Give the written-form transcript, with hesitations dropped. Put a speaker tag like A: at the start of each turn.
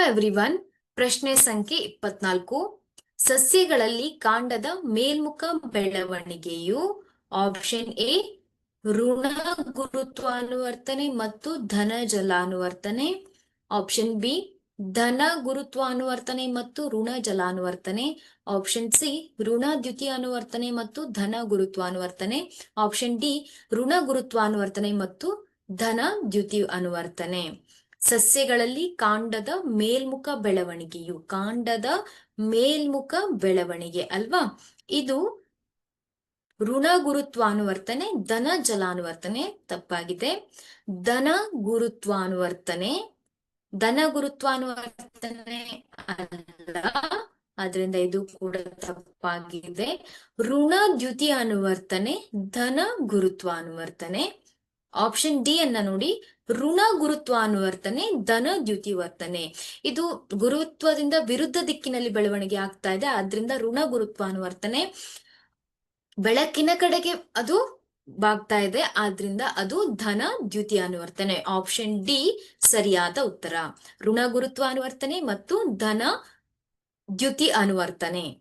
A: Everyone. ಪ್ರಶ್ನೆ ಸಂಖ್ಯೆ 24. ಸಸ್ಯಗಳಲ್ಲಿ ಕಾಂಡದ ಮೇಲ್ಮುಖ ಬೆಳವಣಿಗೆಯು ಆಪ್ಷನ್ ಎ ಋಣ ಗುರುತ್ವಾನುವರ್ತನೆ ಮತ್ತು ಧನ ಜಲಾನುವರ್ತನೆ, ಆಪ್ಷನ್ ಬಿ ಧನ ಗುರುತ್ವಾನುವರ್ತನೆ ಮತ್ತು ಋಣ ಜಲಾನುವರ್ತನೆ, ಆಪ್ಷನ್ ಸಿ ಋಣ ದ್ಯುತಿಯಾನುವರ್ತನೆ ಮತ್ತು ಧನ ಗುರುತ್ವಾನುವರ್ತನೆ, ಆಪ್ಷನ್ ಡಿ ಋಣ ಗುರುತ್ವಾನುವರ್ತನೆ ಮತ್ತು ಧನ ದ್ಯುತಿ ಅನುವರ್ತನೆ. ಸಸ್ಯಗಳಲ್ಲಿ ಕಾಂಡದ ಮೇಲ್ಮುಖ ಬೆಳವಣಿಗೆ ಅಲ್ವಾ, ಇದು ಋಣ ಗುರುತ್ವಾನುವರ್ತನೆ, ಧನ ಜಲಾನುವರ್ತನೆ ತಪ್ಪಾಗಿದೆ. ಧನ ಗುರುತ್ವಾನುವರ್ತನೆ ಅಲ್ಲ, ಅದರಿಂದ ಇದು ಕೂಡ ತಪ್ಪಾಗಿದೆ. ಋಣ ದ್ಯುತಿ ಅನುವರ್ತನೆ, ಧನ ಗುರುತ್ವಾನುವರ್ತನೆ. ಆಪ್ಷನ್ ಡಿ ಅನ್ನ ನೋಡಿ, ಋಣ ಗುರುತ್ವಾನುವರ್ತನೆ, ಧನ ದ್ಯುತಿವರ್ತನೆ. ಇದು ಗುರುತ್ವದಿಂದ ವಿರುದ್ಧ ದಿಕ್ಕಿನಲ್ಲಿ ಬೆಳವಣಿಗೆ ಆಗ್ತಾ ಇದೆ, ಆದ್ರಿಂದ ಋಣ ಗುರುತ್ವಾನುವರ್ತನೆ. ಬೆಳಕಿನ ಕಡೆಗೆ ಅದು ಬಾಗ್ತಾ ಇದೆ, ಆದ್ರಿಂದ ಅದು ಧನ ದ್ಯುತಿ ಅನುವರ್ತನೆ. ಆಪ್ಷನ್ ಡಿ ಸರಿಯಾದ ಉತ್ತರ. ಋಣ ಗುರುತ್ವಾನುವರ್ತನೆ ಮತ್ತು ಧನ ದ್ಯುತಿ ಅನುವರ್ತನೆ.